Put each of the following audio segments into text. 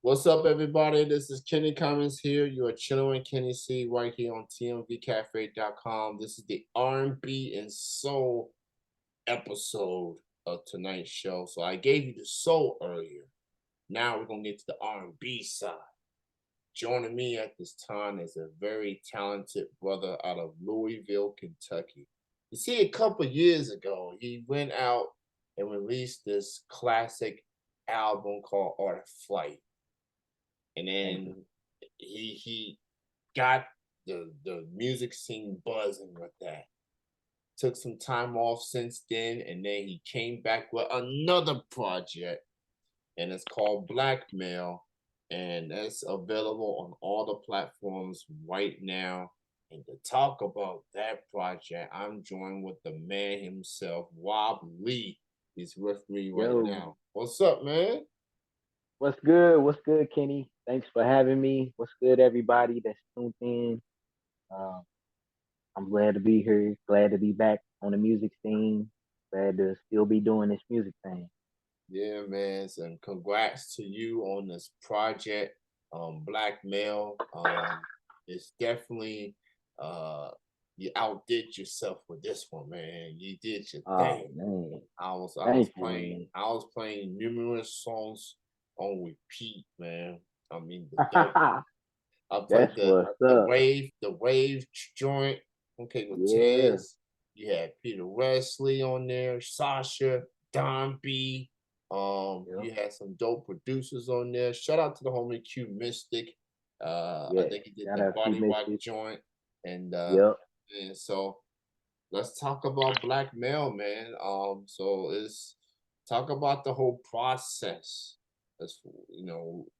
What's up, everybody? This is Kenny Cummins here. You are chilling with Kenny C right here on TMVCafe.com. This is the R&B and soul episode of tonight's show. So I gave you the soul earlier. Now we're gonna get to the R&B side. Joining me at this time is a very talented brother out of Louisville, Kentucky. You see, a couple years ago, he went out and released this classic album called Art of Flight, and Thank you. then he got the music scene buzzing with that. Took some time off since then, and then he came back with another project, and it's called Blackmail, and that's available on all the platforms right now. And to talk about that project, I'm joined with the man himself, Rob Lee. He's with me right Yo, now. What's up, man? what's good? What's good, Kenny? Thanks for having me. What's good, everybody that's tuned in? Um, I'm glad to be here. Glad to be back on the music scene. Glad to still be doing this music thing. Yeah, man. And congrats to you on this project. Blackmail. It's definitely you outdid yourself with this one, man. You did your Oh thing. man, I was thank you, playing man. I was playing numerous songs on repeat, man. I mean the dope. I played That's what's up. the wave joint. Okay, with Yeah, Tez. You had Peter Wesley on there, Sasha, Don B. yep, You had some dope producers on there. Shout out to the homie Q Mystic. I yes. think he did Shout the out Q body rock Mystic. joint. And Yep. and so let's talk about Blackmail, man. So it's talk about the whole process. That's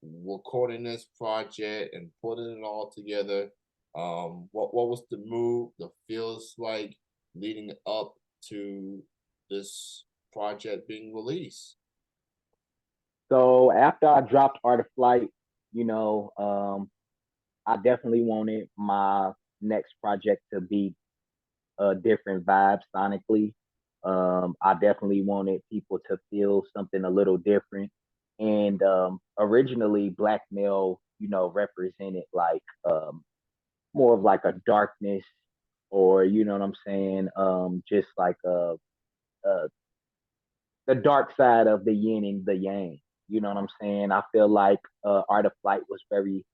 recording this project and putting it all together. What was the mood, the feels like leading up to this project being released? So after I dropped Art of Flight, you know, I definitely wanted my next project to be a different vibe sonically. I definitely wanted people to feel something a little different. And originally, Blackmail, represented like more of like a darkness, or you know what I'm saying, just like a the dark side of the yin and the yang. You know what I'm saying? I feel like Art of Flight was very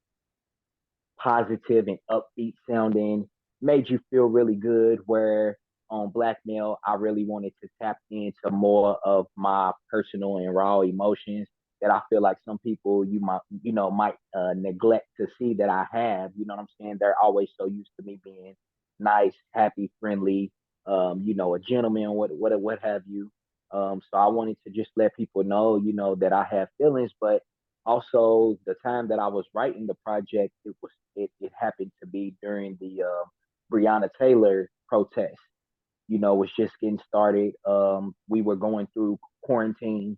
positive and upbeat sounding, made you feel really good. Where on Blackmail, I really wanted to tap into more of my personal and raw emotions that I feel like some people might neglect to see that I have. You know what I'm saying? They're always so used to me being nice, happy, friendly, a gentleman, what have you. So I wanted to just let people know, that I have feelings, but also the time that I was writing the project, it happened to be during the Breonna Taylor protest. Was just getting started. We were going through quarantine.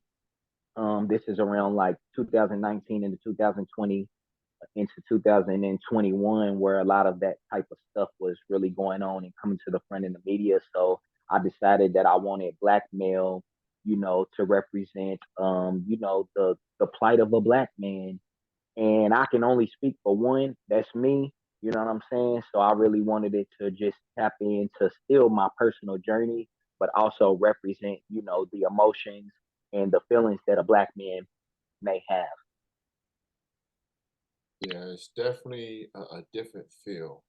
This is around like 2019 into 2020 into 2021, where a lot of that type of stuff was really going on and coming to the front in the media. So I decided that I wanted Blackmail, to represent, the plight of a black man, and I can only speak for one. That's me. You know what I'm saying? So I really wanted it to just tap into still my personal journey, but also represent, the emotions and the feelings that a black man may have. Yeah, it's definitely a different feel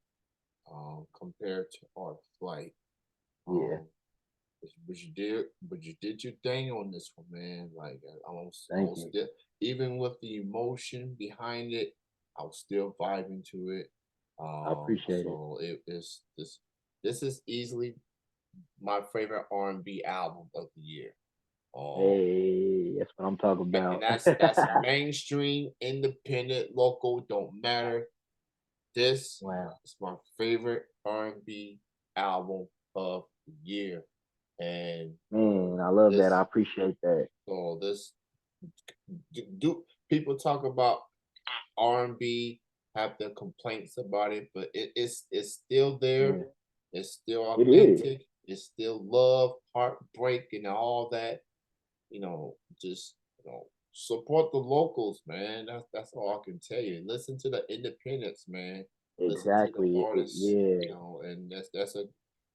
compared to Art Flight. Yeah. Um, but you did your thing on this one, man. Like I Thank was you. still, even with the emotion behind it, I was still vibing to it. I appreciate it. So it is this is easily my favorite R&B album of the year. Um, Hey, that's what I'm talking and about. that's mainstream, independent, local, don't matter. This Wow. is my favorite R&B album of the year, and Man, I love that. I this appreciate that. this do people talk about R&B, have their complaints about it, but it's still there. Yeah. It's still It is. authentic. It's still love, heartbreak, and all that. You know, just support the locals, man. That's all I can tell you. Listen to the independents, man. Listen to the Exactly. artists, Yeah. and that's a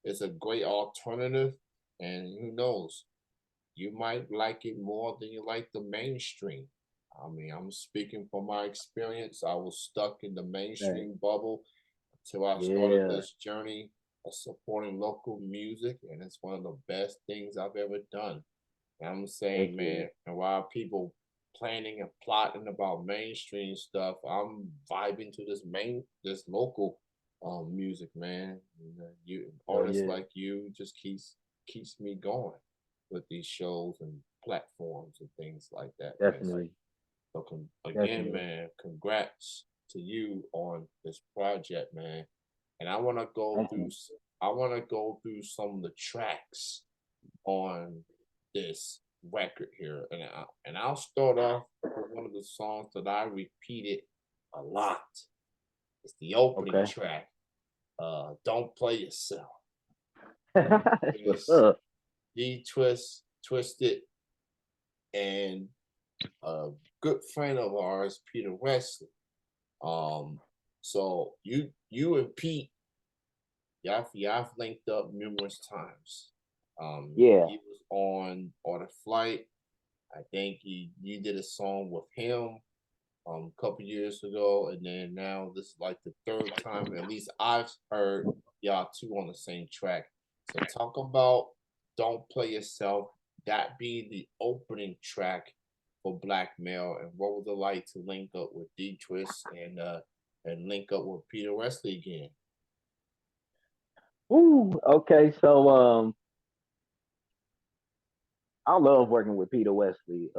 it's a great alternative. And who knows, you might like it more than you like the mainstream. I mean, I'm speaking from my experience. I was stuck in the Right. mainstream bubble until I started Yeah. this journey of supporting local music, and it's one of the best things I've ever done. And I'm Heck saying, yeah. man, and while people planning and plotting about mainstream stuff, I'm vibing to this local music, man. And, you Hell artists yeah. like you just keeps me going with these shows and platforms and things like that, man. Definitely. So again, Definitely. man, congrats to you on this project, man. And I want to go Thank through you. I want to go through some of the tracks on this record here, and I'll start off with one of the songs that I repeated a lot. It's the opening Okay. track. Don't Play Yourself. That's what's It's up. D Twist, Twisted, and a good friend of ours, Peter Wesley. Um, so you and Pete, y'all linked up numerous times. Yeah. He was on Order Flight. I think you did a song with him a couple years ago, and then now this is like the third time at least I've heard y'all two on the same track. So talk about "Don't Play Yourself." That being the opening track for Blackmail, and what was it like to link up with D Twist and link up with Peter Wesley again? Ooh, okay. So I love working with Peter Wesley.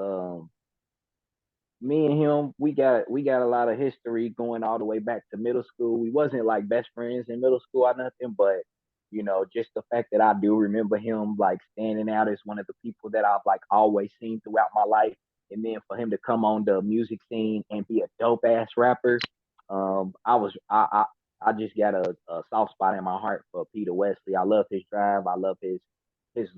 Me and him, we got a lot of history going all the way back to middle school. We wasn't like best friends in middle school or nothing, but just the fact that I do remember him like standing out as one of the people that I've like always seen throughout my life. And then for him to come on the music scene and be a dope ass rapper, I was I just got a soft spot in my heart for Peter Wesley. I love his drive. I love his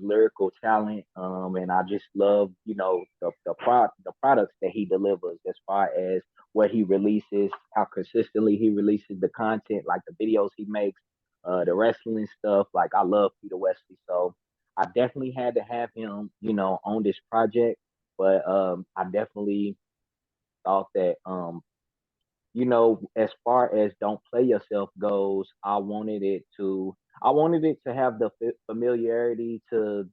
lyrical talent, and I just love the products that he delivers as far as what he releases, how consistently he releases the content, like the videos he makes, the wrestling stuff. Like I love Peter Wesley, so I definitely had to have him, on this project. But I definitely thought that as far as Don't Play Yourself goes, I wanted it to have the familiarity to,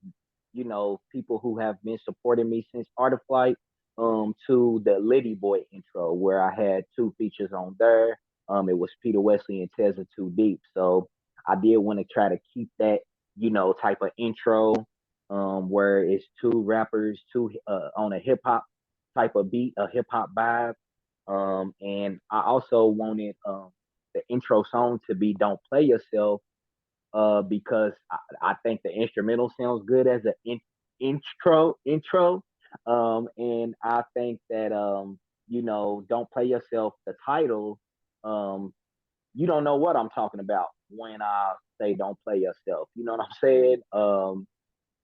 people who have been supporting me since Art of Flight, to the Liddy Boy intro where I had two features on there. It was Peter Wesley and Tezza Too Deep. So I did want to try to keep that, type of intro, where it's two rappers, two on a hip hop type of beat, a hip hop vibe, and I also wanted the intro song to be "Don't Play Yourself," because I think the instrumental sounds good as an intro. And I think that "Don't Play Yourself," the title, um, you don't know what I'm talking about when I say "Don't Play Yourself." You know what I'm saying?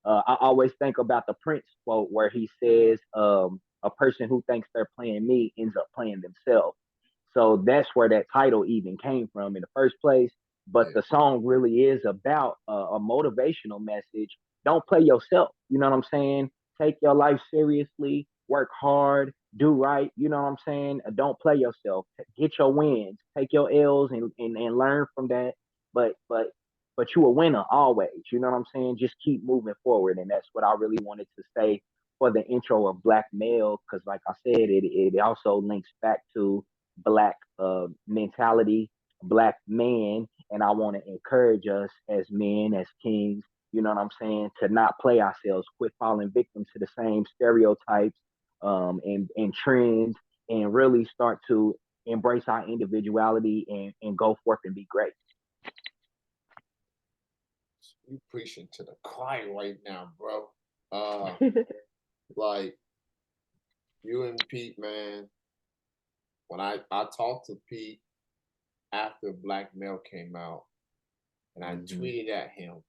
I always think about the Prince quote where he says, "A person who thinks they're playing me ends up playing themselves." So that's where that title even came from in the first place. But Yeah, the song really is about a motivational message. Don't play yourself. You know what I'm saying? Take your life seriously. Work hard. Do right. You know what I'm saying? Don't play yourself. Get your wins. Take your L's and learn from that. But you a winner always. You know what I'm saying? Just keep moving forward, and that's what I really wanted to say for the intro of Black Male, because like I said, it also links back to Black mentality, Black man, and I want to encourage us as men, as kings. You know what I'm saying? To not play ourselves, quit falling victim to the same stereotypes, and trends, and really start to embrace our individuality and go forth and be great. you preaching to the choir right now, bro. Uh, like you and Pete, man. When I talked to Pete after Black Male came out, and I Hmm. tweeted at him,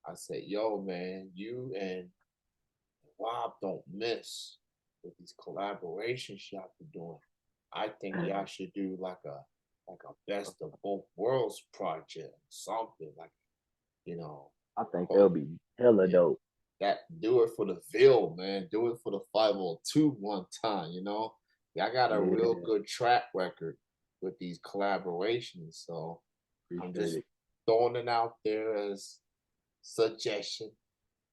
I said, "Yo, man, you and Rob don't miss. with these collaborations y'all be doing. I think y'all should do like a best of both worlds project, something like you know. I think Oh that'll be hella yeah, dope. that do it for the Ville, man. Do it for the 502 one time, you know. Y'all got a real Yeah, good track record with these collaborations. So I'm appreciate just it. throwing it out there as suggestion,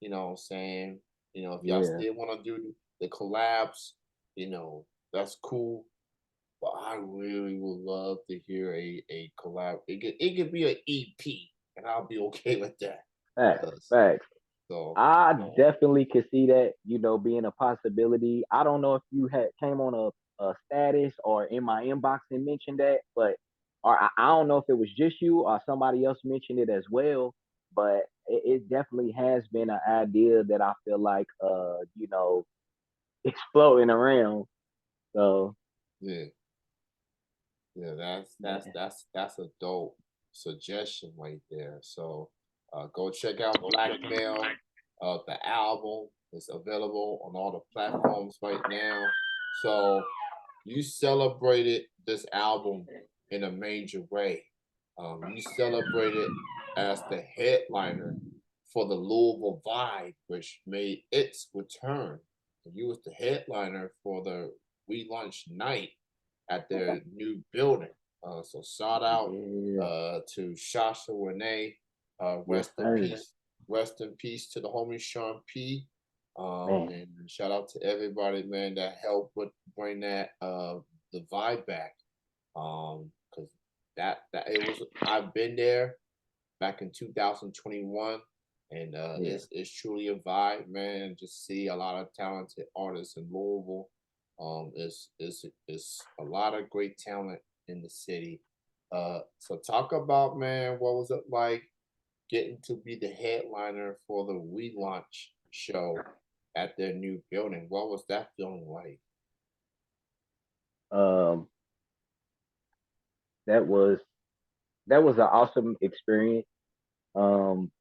you know what I'm saying? You know, if y'all Yeah. still want to do the collabs, you know, that's cool. But I really would love to hear a collab. It could be an EP, and I'll be okay with that. Facts, 'Cause- facts. so I definitely could see that, being a possibility. I don't know if you had came on a status or in my inbox and mentioned that, but or I don't know if it was just you or somebody else mentioned it as well. But it definitely has been an idea that I feel like it's floating around. So yeah, yeah, yeah, that's a dope suggestion right there. So go check out Blackmail. The album is available on all the platforms right now. So you celebrated this album in a major way. You celebrated as the headliner for the Louisville Vibe, which made its return. And you was the headliner for the We Lunch Night at their new building. So shout out yeah, to Shasha Renee. yes, Rest in sir, peace. Rest in peace to the homie Sean P. man. And shout out to everybody, man, that helped with bring that the vibe back. Because that it was I've been there back in 2021, and Yeah, it's truly a vibe, man. Just see a lot of talented artists in Louisville. It's a lot of great talent in the city. So talk about, man, what was it like getting to be the headliner for the We Launch show at their new building? What was that feeling like? um, that was an awesome experience. Um,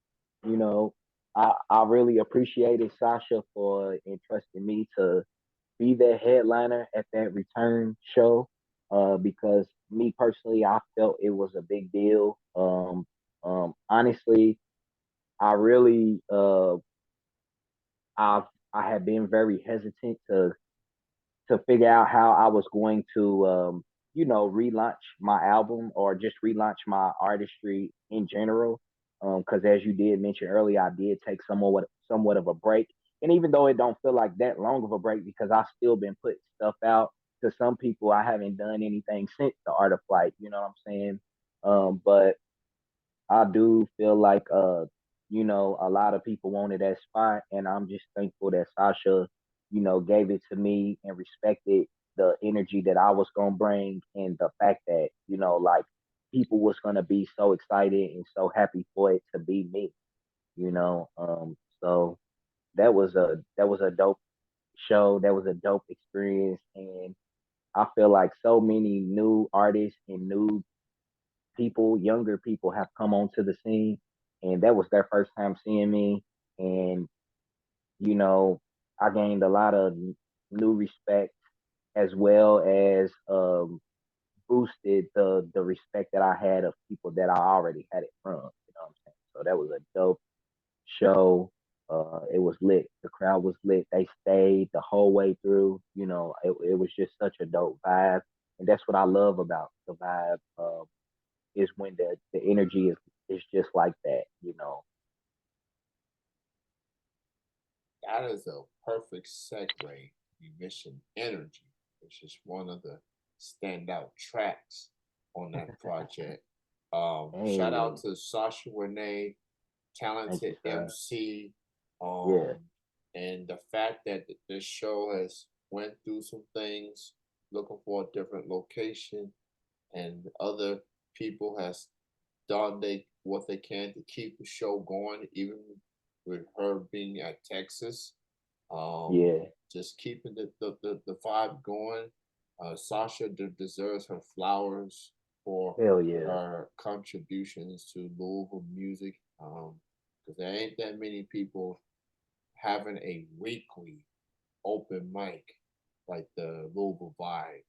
you know, I really appreciated Sasha for entrusting me to be the headliner at that return show. Because me personally, I felt it was a big deal. Honestly, I really, I I had been very hesitant to figure out how I was going to, relaunch my album or just relaunch my artistry in general. Because as you did mention earlier, I did take somewhat of a break, and even though it don't feel like that long of a break, because I still been putting stuff out to some people, I haven't done anything since the Art of Flight. You know what I'm saying? But I do feel like a lot of people wanted that spot, and I'm just thankful that Sasha, gave it to me and respected the energy that I was gonna bring and the fact that, like people was gonna be so excited and so happy for it to be me, you know. So that was a dope show. That was a dope experience, and I feel like so many new artists and new people, younger people have come onto the scene, and that was their first time seeing me. And you know, I gained a lot of new respect as well as boosted the respect that I had of people that I already had it from. You know what I'm saying? So that was a dope show. It was lit. The crowd was lit. They stayed the whole way through. It was just such a dope vibe, and that's what I love about the vibe. Is when the energy is just like that, you know. That is a perfect segue. You mentioned Energy, which is one of the standout tracks on that project. Shout out Hey, to Sasha Renee, thank you, talented sir. MC, Yeah, and the fact that this show has went through some things, looking for a different location, and other people has done what they can to keep the show going, even with her being at Texas. Um, yeah, just keeping the vibe going. Sasha deserves her flowers for hell yeah. her contributions to Louisville music. Because there ain't that many people having a weekly open mic like the Louisville vibe.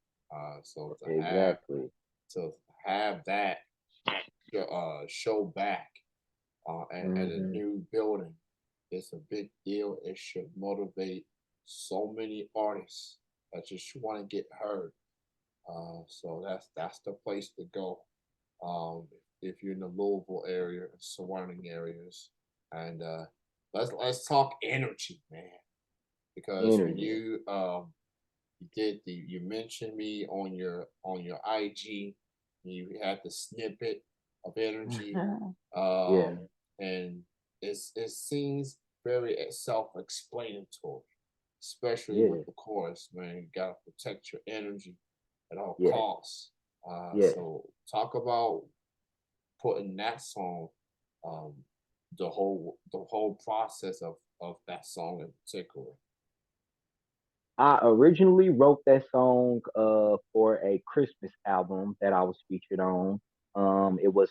So Exactly. to have that show back at a Hmm. new building, it's a big deal. It should motivate so many artists that just want to get heard. So that's the place to go. Um, if you're in the Louisville area, surrounding areas, and let's talk energy, man. Because when Energy. you mentioned me on your IG, you had the snippet of energy, Yeah. um, and it seems very self-explanatory, especially Yeah. with the chorus. Man, you gotta protect your energy at all Yeah. costs. Yeah. So talk about putting that song, um, the whole process of that song in particular. I originally wrote that song for a Christmas album that I was featured on. It was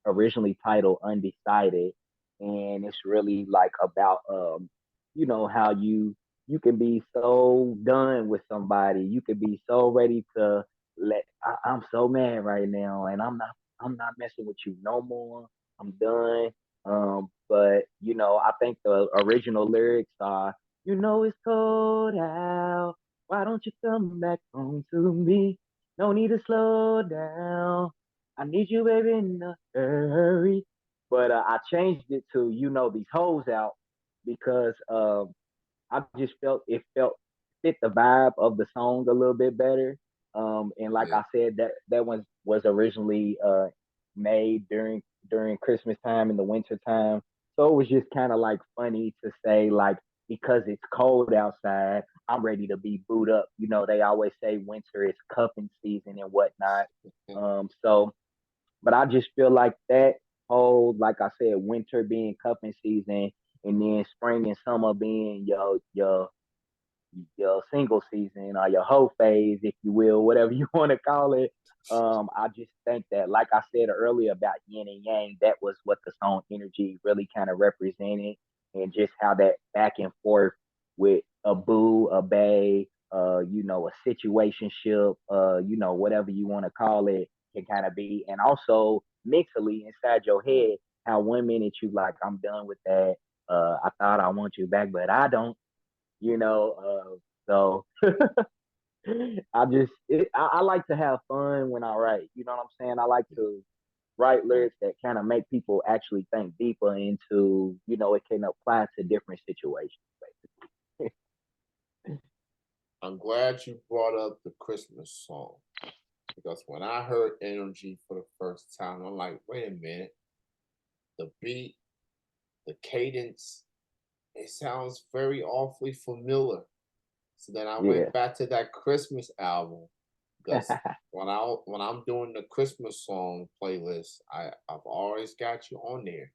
originally titled Undecided, and it's really like about how you can be so done with somebody, you can be so ready to I'm so mad right now, and I'm not messing with you no more. I'm done. But I think the original lyrics are, it's cold out. Why don't you come back home to me? No need to slow down. I need you, baby, in a hurry. But I changed it to, these hoes out, because I just felt it felt fit the vibe of the song a little bit better. And like Yeah, I said, that one was originally made during Christmas time, in the winter time. So it was just kind of like funny to say, like, because it's cold outside, I'm ready to be booed up. They always say winter is cuffing season and whatnot. So, but I just feel like that whole, like I said, winter being cuffing season, and then spring and summer being your single season, or your hoe phase, if you will, whatever you want to call it. I just think that, like I said earlier about yin and yang, that was what the song Energy really kind of represented, and just how that back and forth with a boo, a bae, a situationship, whatever you want to call it, can kind of be. And also mentally inside your head, how 1 minute you like, I'm done with that. I thought I want you back, but I don't, you know. So I like to have fun when I write. You know what I'm saying? I like to write lyrics that kind of make people actually think deeper into, it can apply to different situations. Basically. I'm glad you brought up the Christmas song because when I heard Energy for the first time, I'm like, wait a minute, the beat, the cadence, it sounds very awfully familiar. So then I Yeah. went back to that Christmas album because when I'm doing the Christmas song playlist, I've always got you on there.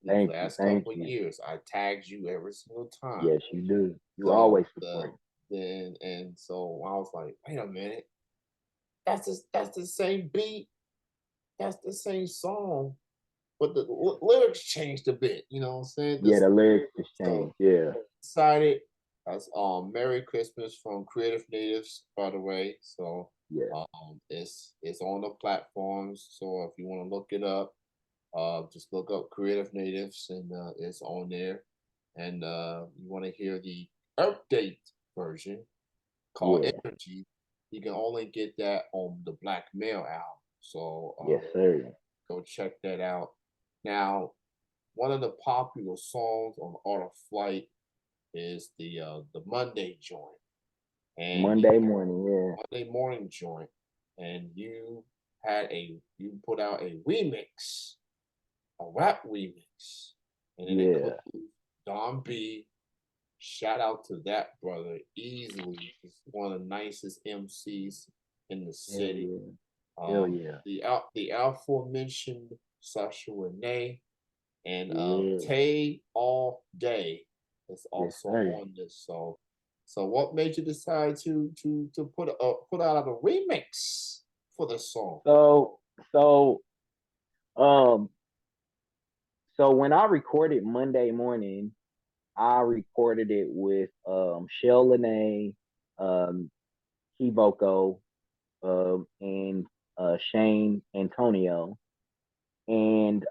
These Thank you. last Thank couple of you. years, I tagged you every single time. Yes, you do. You always So support. and so I was like, wait a minute, that's the same beat, that's the same song, but the lyrics changed a bit. You know what I'm saying? Yeah, the lyrics just So changed. Yeah. decided that's Merry Christmas from Creative Natives, by the way. So Yeah. it's on the platforms. So if you want to look it up, just look up Creative Natives and it's on there. And you want to hear the update version called Yeah. Energy, you can only get that on the Black Male album. So Yes, sir. go check that out. Now, one of the popular songs on Art of Flight is the Monday joint, and Monday morning. Yeah. Monday morning joint, and you put out a remix, a rap remix, and it includes Yeah. Don B. Shout out to that brother, easily is one of the nicest MCs in the Hell city. yeah. Hell yeah. The aforementioned Sasha Renee and Yeah. Tay All Day is Yes, also sir. on this. So what made you decide to put out a remix for the song? So so um so when I recorded Monday morning, I recorded it with Shell Lene, um, Kivoko, and Shane Antonio. And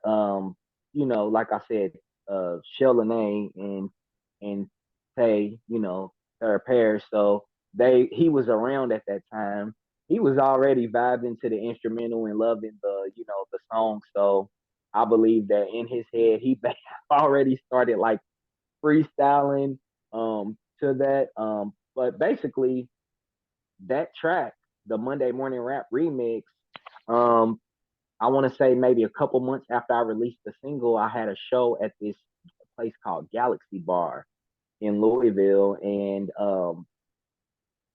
like I said, Shell Lene and Tay, they're pairs. So he was around at that time. He was already vibing to the instrumental and loving the song. So I believe that in his head he already started like freestyling to that. But basically that track, the Monday Morning Rap remix, um, I want to say maybe a couple months after I released the single, I had a show at this place called Galaxy Bar in Louisville, and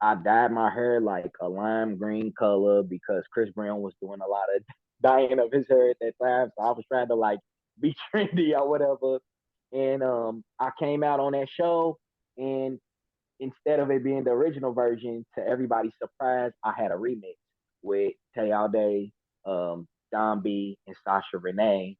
I dyed my hair like a lime green color because Chris Brown was doing a lot of dyeing of his hair at that time. So I was trying to like be trendy or whatever. And I came out on that show, and instead of it being the original version, to everybody's surprise, I had a remix with Tay Day, Don B, and Sasha Renee,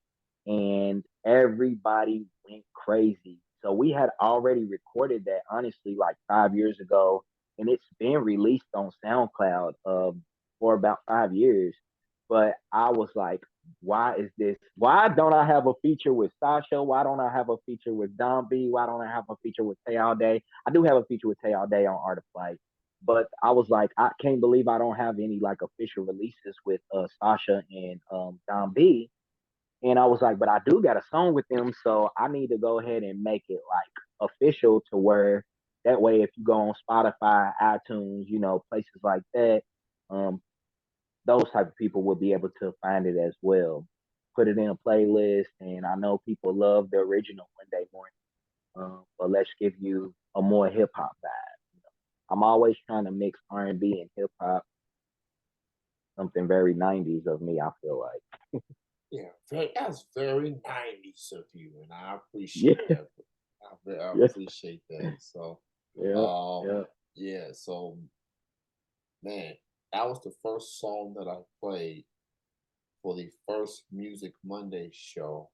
and everybody went crazy. So we had already recorded that honestly like 5 years ago, and it's been released on SoundCloud for about 5 years. But I was like, why is this? Why don't I have a feature with Sasha? Why don't I have a feature with Don B? Why don't I have a feature with Tay Day? I do have a feature with Tay Day on Art of Flight, but I was like, I can't believe I don't have any like official releases with Sasha and Don B. And I was like, but I do got a song with them, so I need to go ahead and make it like official to where that way if you go on Spotify, iTunes, places like that, um, those type of people will be able to find it as well. Put it in a playlist, and I know people love the original Monday Morning, but let's give you a more hip hop vibe. I'm always trying to mix R&B and hip hop, something very '90s of me. I feel like, Yeah, that's very 90s of you, and I yeah, appreciate that. I yeah, appreciate that. So, yeah, um, yeah. yeah, so man, that was the first song that I played for the first Music Monday show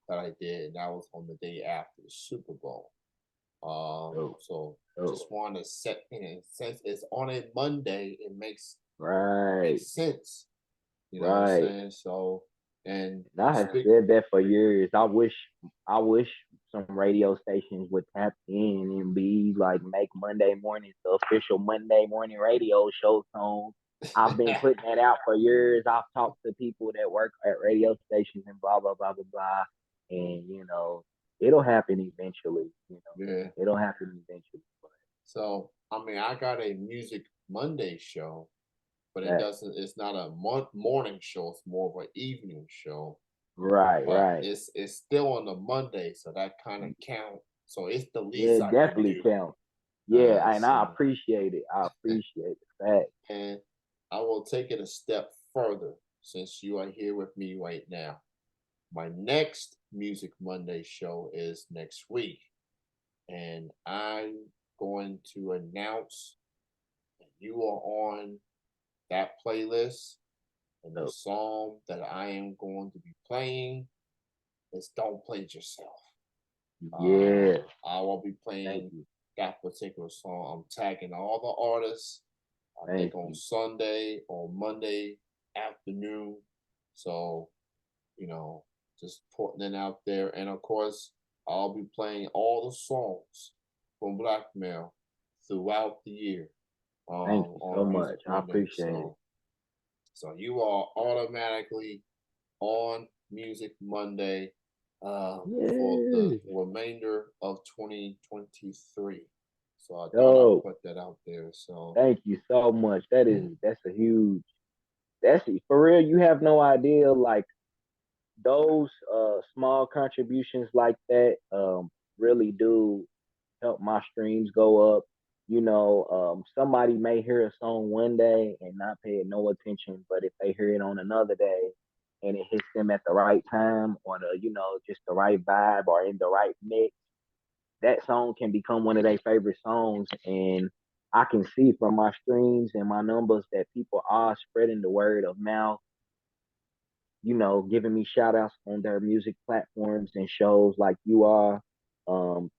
that I did, and that was on the day after the Super Bowl. Oh, So oh, just want to set since it's on a Monday, right, makes sense. You know what I'm right. saying? So and And I have speak said that for years. I wish some radio stations would tap in and be like make Monday mornings the official Monday morning radio show tone. I've been putting that out for years. I've talked to people that work at radio stations and blah blah blah blah blah. And it'll happen eventually. yeah. It'll happen eventually. But So I mean, I got a Music Monday show, but it that doesn't. It's not a morning show. It's more of an evening show. right, But right. it's still on the Monday, so that kind of count. So it's the Yeah, least it I can definitely do. counts. Yeah, and I So appreciate it. I appreciate the fact. and I will take it a step further since you are here with me right now. My next Music Monday show is next week, and I'm going to announce that you are on that playlist. And the So song that I am going to be playing is Don't Play It Yourself. yeah, I will be thank playing you. that particular song. I'm tagging all the artists, I think Thank on you. Sunday or Monday afternoon. So, you know, just putting it out there. And of course, I'll be playing all the songs from Blackmail throughout the year Thank you so on Music much. I Monday. appreciate it. So you are automatically on Music Monday for the Yeah. remainder of 2023. So I thought I'd Yo, put that out there. So thank you so much. That's a huge that's for real. You have no idea like those small contributions like that really do help my streams go up. Somebody may hear a song one day and not pay it no attention, but if they hear it on another day and it hits them at the right time or just the right vibe or in the right mix, that song can become one of their favorite songs. And I can see from my streams and my numbers that people are spreading the word of mouth, giving me shout outs on their music platforms and shows like you are. Um,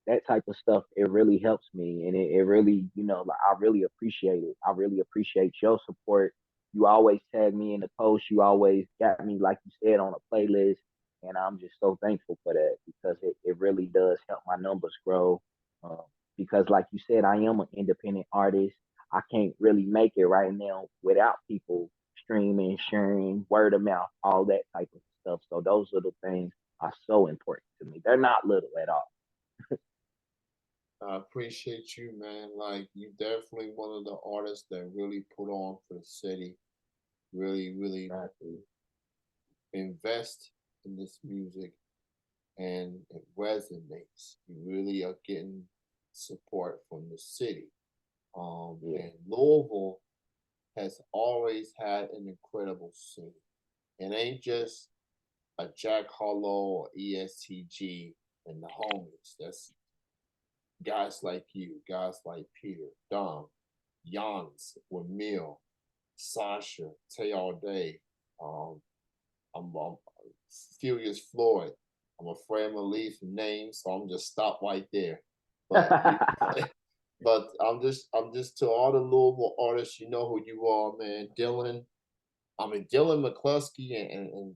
that type of stuff, it really helps me, and it really, like, I really appreciate it. I really appreciate your support. You always tag me in the post. You always got me, like you said, on a playlist, and I'm just so thankful for that because it really does help my numbers grow. Um, because, like you said, I am an independent artist. I can't really make it right now without people streaming, sharing, word of mouth, all that type of stuff. So those little things are so important to me. They're not little at all. I appreciate you, man. Like you definitely one of the artists that really put on for the city. Really, really Exactly. invest in this music and it resonates. You really are getting support from the city. Yeah. And Louisville has always had an incredible scene. It ain't just a Jack Harlow or ESTG and the homies. That's guys like you, guys like Peter, Dom, Jans, Wamil, Sasha, Tay All Day. Um, I'm Furious Floyd. I'm afraid I'm gonna leave some names, so I'm just stop right there. But but I'm just to all the Louisville artists, you know who you are, man. Dylan, I mean Dylan McCluskey and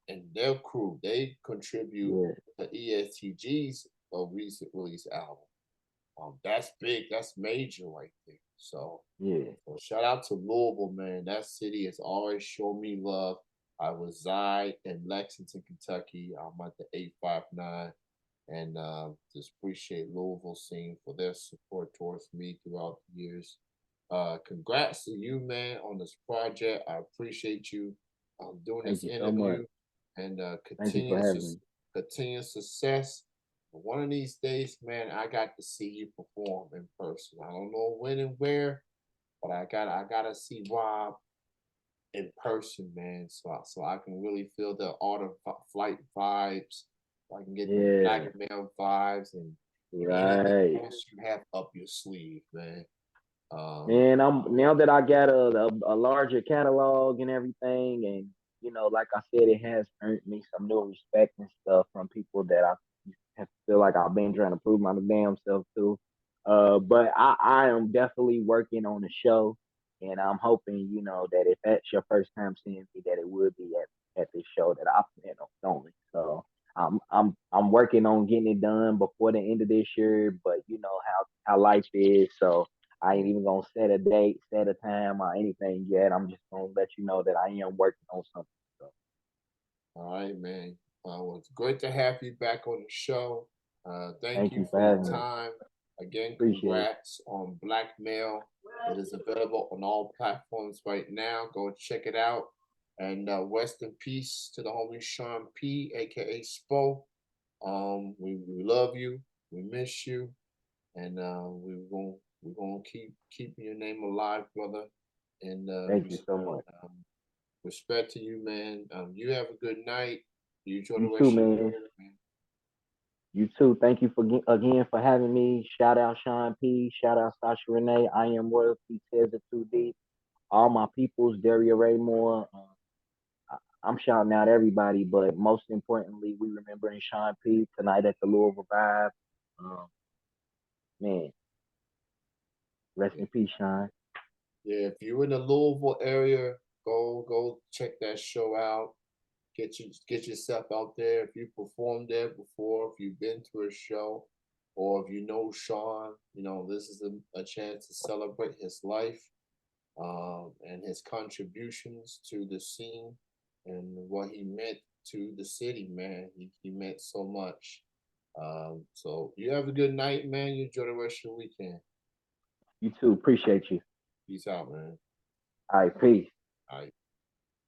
and their crew, they contribute Yeah. to ESTG's recent release album. That's big, that's major right there. So Yeah. well, shout out to Louisville, man. That city has always shown me love. I reside in Lexington, Kentucky. I'm at the 859, and just appreciate Louisville scene for their support towards me throughout the years. Congrats to you, man, on this project. I appreciate you doing Thank this you so much. interview and Thank you for having me. continued success. One of these days, man, I got to see you perform in person. I don't know when and where, but I gotta see Rob in person, man, so I can really feel the art of flight vibes. So I can get the Yeah. black male vibes and anything Right. else you have up your sleeve, man. Um, And I'm now that I got a larger catalog and everything, and like I said, it has earned me some new respect and stuff from people that I have feel like I've been trying to prove my damn self to. But I am definitely working on the show, and I'm hoping that if that's your first time seeing me, that it would be at this show that I plan on doing. So I'm working on getting it done before the end of this year, but you know how life is, so I ain't even gonna set a date, set a time, or anything yet. I'm just gonna let you know that I am working on something. So all right, man. Well, it's great to have you back on the show. Thank thank you you for for your having me. time. Again, Appreciate it. congrats on Blackmail. It is available on all platforms right now. Go check it out. And rest in peace to the homie Sean P, aka Spo. We love you. We miss you, and we're gonna keep your name alive, brother. And Thank you so much. um, respect to you, man. You have a good night. You enjoy the You too, rest of your man. day, man. You too. Thank you for again for having me. Shout out Sean P. Shout out Sasha Renee. I am royalty. Tezza 2D. All my peoples. Daria Raymore. I'm shouting out everybody, but most importantly, we remembering Sean P. tonight at the Louisville Vibe. Um, man, rest Yeah. in peace, Sean. Yeah, if you're in the Louisville area, go check that show out. Get yourself out there. If you performed there before, if you've been to a show, or if you know Sean, this is a chance to celebrate his life and his contributions to the scene and what he meant to the city, man. He meant so much. So you have a good night, man. You enjoy the rest of your weekend. You too. Appreciate you. Peace out, man. All right, peace. All right.